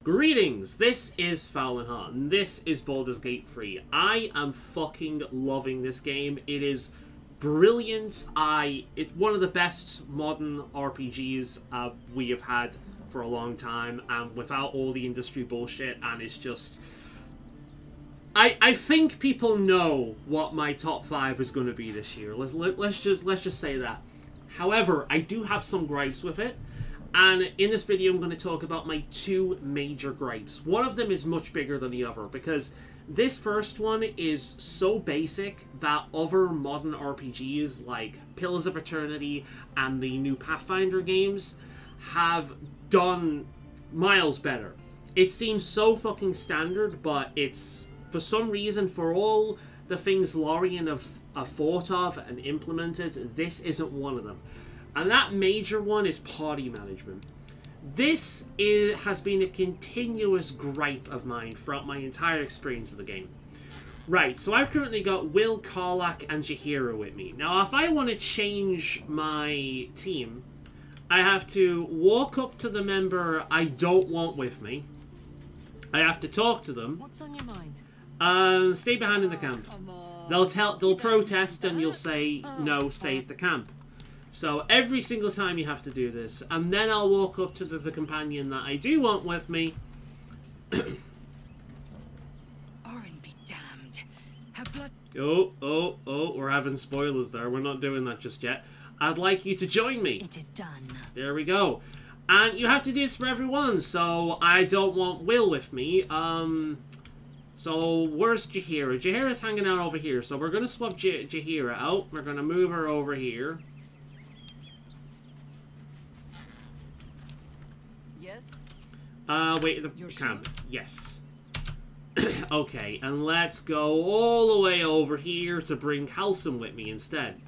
Greetings, this is Fowlenheart, and this is Baldur's Gate 3. I am fucking loving this game. It is brilliant. It's one of the best modern RPGs we have had for a long time, and without all the industry bullshit, and it's just... I think people know what my top 5 is going to be this year. Let's just say that. However, I do have some gripes with it. And in this video, I'm going to talk about my 2 major gripes. One of them is much bigger than the other, because this first one is so basic that other modern RPGs like Pillars of Eternity and the new Pathfinder games have done miles better. It seems so fucking standard, but it's, for some reason, for all the things Lorien have thought of and implemented, this isn't one of them. And that major one is party management. This has been a continuous gripe of mine throughout my entire experience of the game. Right, so I've currently got Will, Karlach, and Jaheira with me. Now, if I want to change my team, I have to walk up to the member I don't want with me. I have to talk to them. What's on your mind? Stay behind in the camp. They'll protest, and you'll say, no, stay at the camp. So every single time you have to do this, and then I'll walk up to the companion that I do want with me. Orin be damned. Her blood... Oh, we're having spoilers there. We're not doing that just yet. I'd like you to join me. It is done. There we go. And you have to do this for everyone, so I don't want Will with me. So where's Jaheira? Jaheira's hanging out over here, so we're going to swap Jaheira out. We're going to move her over here. Wait, the camp. Sure? Yes. Okay, and let's go all the way over here to bring Halson with me instead.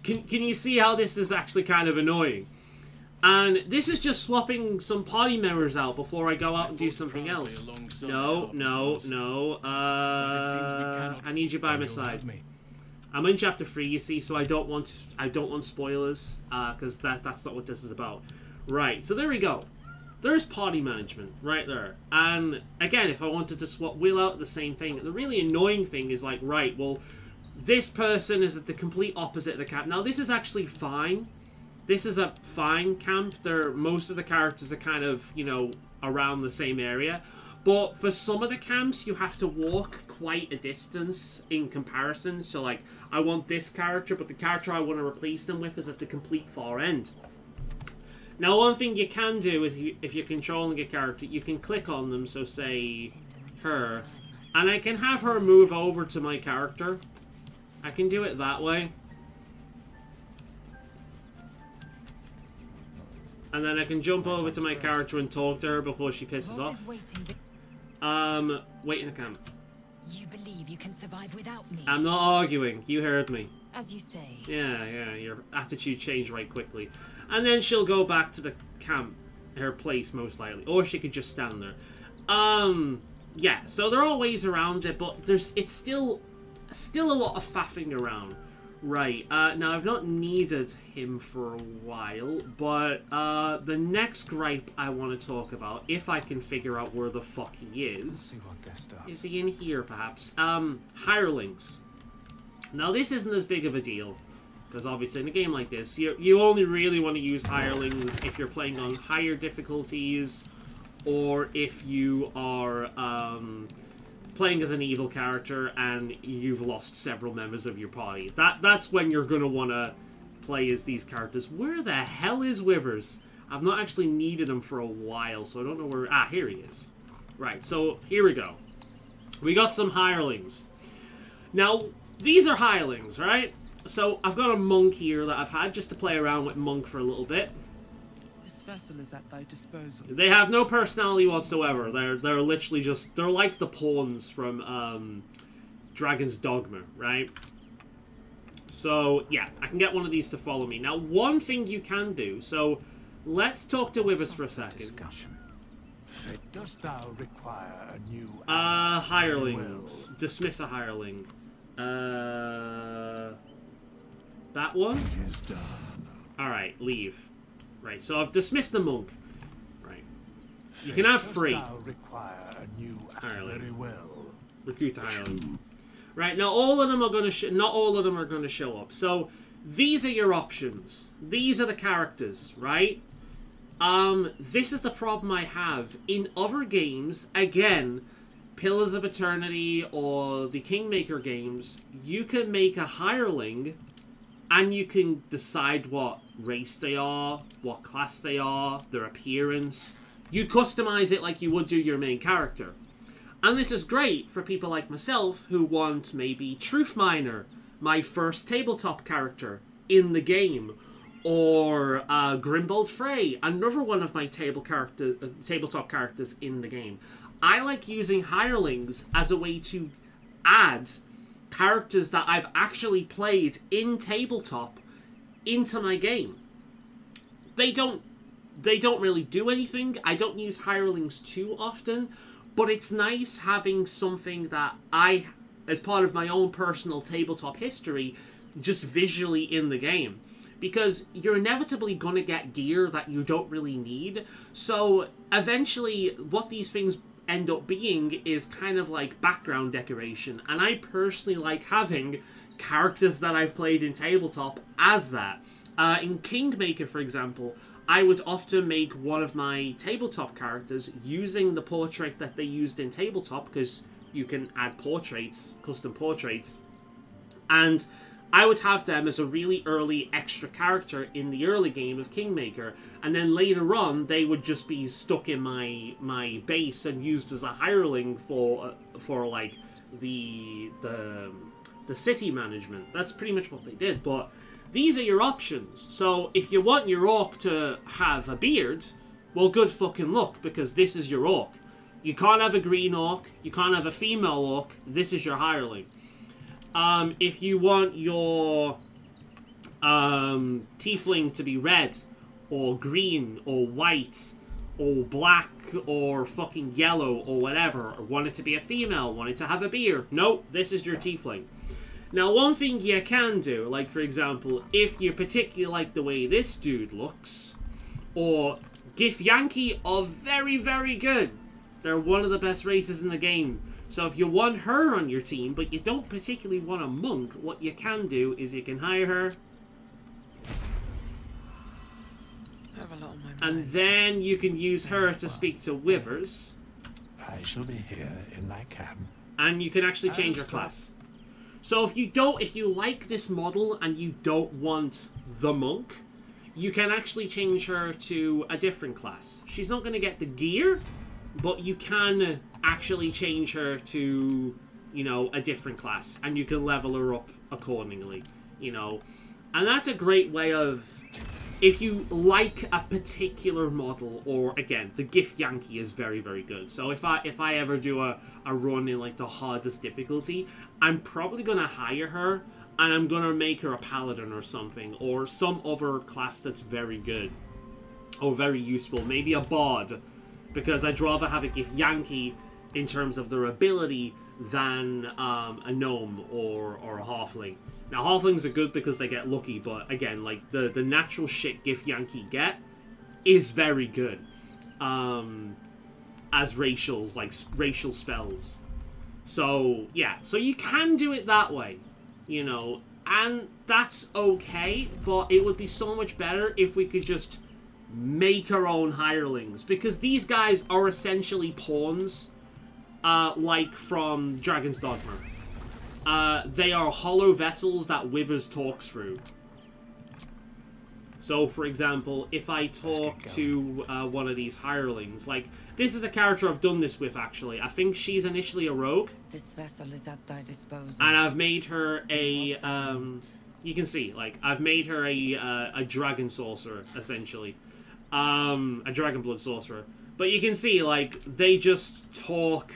Can you see how this is actually kind of annoying? And this is just swapping some party members out before I go out and do something else. No. I need you by my side. I'm in chapter 3, you see, so I don't want spoilers, because that's not what this is about. Right, so there we go. There's party management right there. And again, if I wanted to swap Will out, the same thing. The really annoying thing is like, right, well, this person is at the complete opposite of the camp. Now, this is actually fine. This is a fine camp. Most of the characters are kind of, you know, around the same area. But for some of the camps, you have to walk quite a distance in comparison. So, like, I want this character, but the character I want to replace them with is at the complete far end. Now, one thing you can do is, if you're controlling a character, you can click on them, so say her, and I can have her move over to my character. I can do it that way. And then I can jump over to my character and talk to her before she pisses off. Wait in the camp. You believe you can survive without me? I'm not arguing. You heard me. As you say. Yeah, your attitude changed right quickly. And then she'll go back to the camp, her place most likely, or she could just stand there. Yeah. So there are ways around it, but it's still a lot of faffing around. Right. Now I've not needed him for a while, but the next gripe I want to talk about, if I can figure out where the fuck he is he in here perhaps? Hirelings. Now this isn't as big of a deal. Because obviously in a game like this, you only really want to use hirelings if you're playing on higher difficulties, or if you are playing as an evil character and you've lost several members of your party. That's when you're going to want to play as these characters. Where the hell is Withers? I've not actually needed him for a while, so I don't know where... Ah, here he is. Right, so here we go. We got some hirelings. Now, these are hirelings, right? So, I've got a monk here that I've had just to play around with monk for a little bit. This vessel is at thy disposal. They have no personality whatsoever. They're literally just... They're like the pawns from Dragon's Dogma, right? So, yeah, I can get one of these to follow me. Now, one thing you can do... So, let's talk to Withers for a second. Discussion. Dost thou require a new... hirelings. Dismiss a hireling. That one? Alright, leave. Right, so I've dismissed the monk. Right. You can have Dost 3. thou require a new Hireling. very well. Recruit a hireling. Right, now all of them are going to not all of them are going to show up. So these are your options. These are the characters, right? This is the problem I have. In other games, again, Pillars of Eternity or the Kingmaker games, you can make a hireling and you can decide what race they are, what class they are, their appearance. You customize it like you would do your main character. And this is great for people like myself who want maybe Truth Miner, my first tabletop character in the game, or Grimbold Frey, another one of my tabletop characters in the game. I like using hirelings as a way to add characters that I've actually played in tabletop into my game. They don't really do anything. I don't use hirelings too often, but it's nice having something that I, as part of my own personal tabletop history, just visually in the game. Because you're inevitably going to get gear that you don't really need. So eventually what these things end up being is kind of like background decoration. And I personally like having characters that I've played in tabletop as that. In Kingmaker, for example, I would often make one of my tabletop characters using the portrait that they used in tabletop, because you can add portraits, custom portraits, and I would have them as a really early extra character in the early game of Kingmaker, and then later on they would just be stuck in my base and used as a hireling for like the city management. That's pretty much what they did. But these are your options. So if you want your orc to have a beard, well, good fucking luck, because this is your orc. You can't have a green orc. You can't have a female orc. This is your hireling. If you want your tiefling to be red, or green, or white, or black, or fucking yellow, or whatever, or want it to be a female, want it to have a beard, nope, this is your tiefling. Now, one thing you can do, like, for example, if you particularly like the way this dude looks, or Githyanki are very, very good. They're one of the best races in the game. So if you want her on your team, but you don't particularly want a monk, what you can do is you can hire her. I have a lot on my mind. And then you can use her to speak to withers. I shall be here in thy camp. And you can actually change her class. So if you like this model and you don't want the monk, you can actually change her to a different class. She's not going to get the gear, but you can actually change her to, you know, a different class, and you can level her up accordingly, you know. And that's a great way of, if you like a particular model, or again, the Githyanki is very, very good. So if I ever do a run in like the hardest difficulty, I'm probably gonna hire her, and I'm gonna make her a paladin or something, or some other class that's very good or very useful. Maybe a bard, because I'd rather have a Githyanki in terms of their ability than a gnome or a halfling. Now, halflings are good because they get lucky, but again, like, the natural shit Githyanki get is very good as racials, like, racial spells. So, yeah, so you can do it that way, you know, and that's okay, but it would be so much better if we could just make our own hirelings, because these guys are essentially pawns, like from Dragon's Dogma. They are hollow vessels that Withers talks through. So, for example, if I talk to one of these hirelings, like, this is a character I've done this with, actually. I think she's initially a rogue. This vessel is at thy disposal. And I've made her a, you can see, like, I've made her a dragon sorcerer, essentially. A dragon blood sorcerer. But you can see, like, they just talk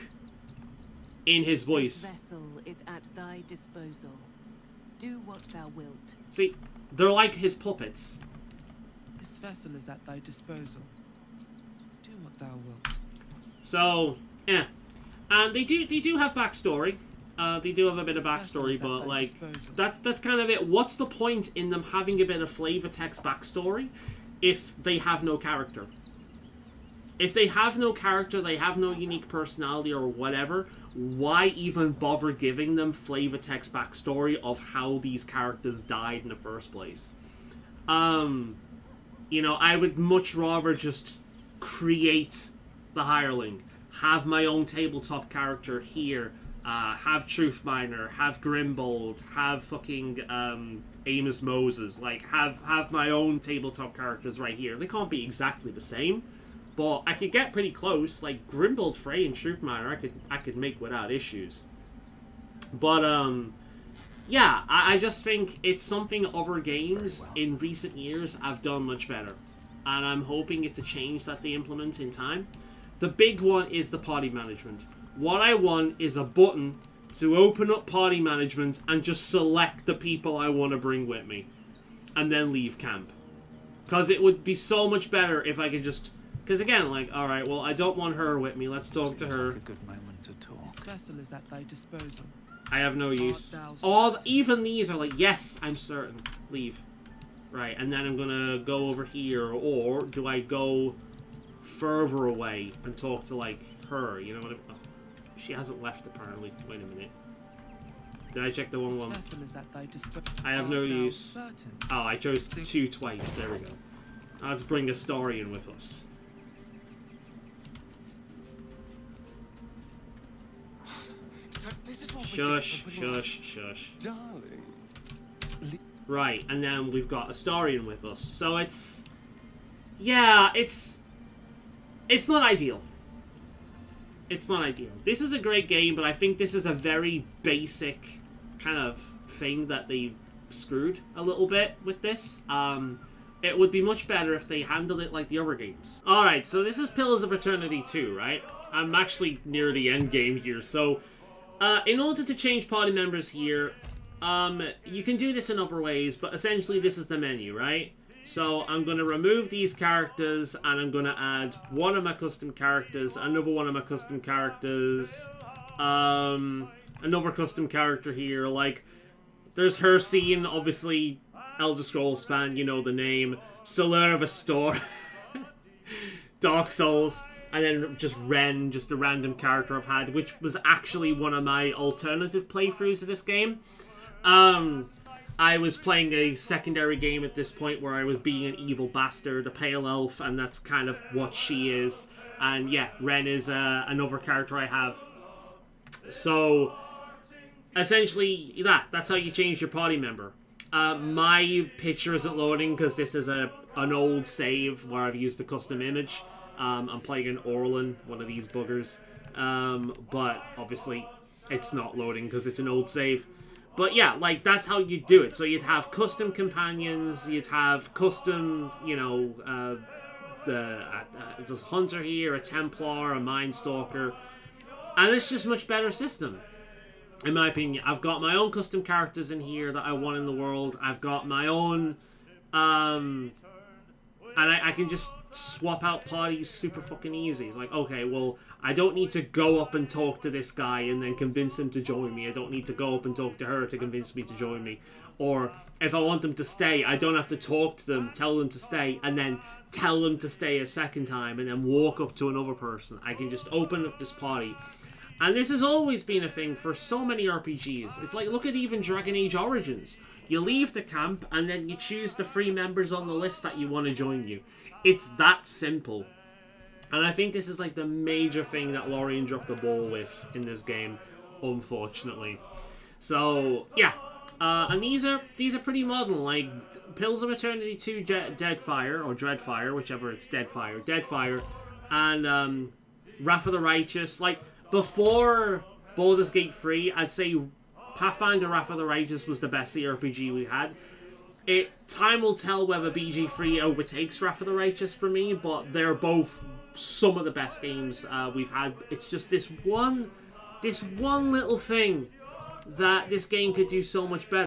in his voice. This vessel is at thy disposal. Do what thou wilt. See, they're like his puppets. This vessel is at thy disposal. Do what thou wilt. So, yeah. And they do have backstory. They do have a bit of backstory, but, like, that's kind of it. What's the point in them having a bit of flavor text backstory if they have no character? If they have no character, they have no unique personality or whatever, why even bother giving them flavor text backstory of how these characters died in the first place? You know, I would much rather just create the hireling, have my own tabletop character here, have Truth Miner, have Grimbold, have fucking Amos Moses, like have my own tabletop characters right here. They can't be exactly the same, but I could get pretty close. Like Grimbold, Frey, and Truth Miner, I could make without issues. But yeah, I just think it's something other games in recent years have done much better. And I'm hoping it's a change that they implement in time. The big one is the party management. What I want is a button to open up party management and just select the people I want to bring with me. And then leave camp. Because it would be so much better if I could just... Because again, like, alright, well, I don't want her with me. Let's talk to her. Like a good moment to talk. This vessel is at thy disposal. I have no use. Even these are like, yes, I'm certain. Leave. Right, and then I'm gonna go over here, or do I go further away and talk to, like, her? You know what I mean? Oh, she hasn't left, apparently. Wait a minute. Did I check the one? I have no use. Oh, I chose 2 twice. There we go. Let's bring Astarion with us. Shush, shush, shush. Darling. Right, and then we've got Astarion with us. So it's... Yeah, it's not ideal. It's not ideal. This is a great game, but I think this is a very basic kind of thing that they screwed a little bit with this. It would be much better if they handled it like the other games. Alright, so this is Pillars of Eternity 2, right? I'm actually near the end game here, so... in order to change party members here, you can do this in other ways, but essentially this is the menu, right? So I'm going to remove these characters, and I'm going to add one of my custom characters, another one of my custom characters, another custom character here. Like, there's Hercene, obviously, Elder Scrolls fan, you know the name, Solaire of Astor, Dark Souls. And then just Ren, just a random character I've had, which was actually one of my alternative playthroughs of this game. I was playing a secondary game at this point where I was being an evil bastard, a pale elf, and that's kind of what she is. And yeah, Ren is another character I have. So, essentially, that's how you change your party member. My picture isn't loading because this is an old save where I've used a custom image. I'm playing an Orlan, one of these buggers, but obviously it's not loading because it's an old save. But yeah, like, that's how you do it. So you'd have custom companions, you'd have custom, you know, there's a hunter here, a Templar, a Mindstalker, and it's just a much better system, in my opinion. I've got my own custom characters in here that I want in the world. I've got my own, and I can just swap out parties super fucking easy. It's like, okay, well, I don't need to go up and talk to this guy and then convince him to join me. I don't need to go up and talk to her to convince me to join me. Or if I want them to stay, I don't have to talk to them, tell them to stay, and then tell them to stay a second time and then walk up to another person. I can just open up this party. And this has always been a thing for so many RPGs. It's like, look at even Dragon Age Origins. You leave the camp, and then you choose the 3 members on the list that you want to join you. It's that simple. And I think this is like the major thing that Lorien dropped the ball with in this game, unfortunately. So, yeah. And these are pretty modern, like Pillars of Eternity 2 Deadfire, or Dreadfire, whichever it's Deadfire, and Wrath of the Righteous. Like, before BaldursGate 3, I'd say Pathfinder Wrath of the Righteous was the best CRPG we had. Time will tell whether BG3 overtakes Wrath of the Righteous for me, but they're both some of the best games we've had. It's just this one little thing that this game could do so much better.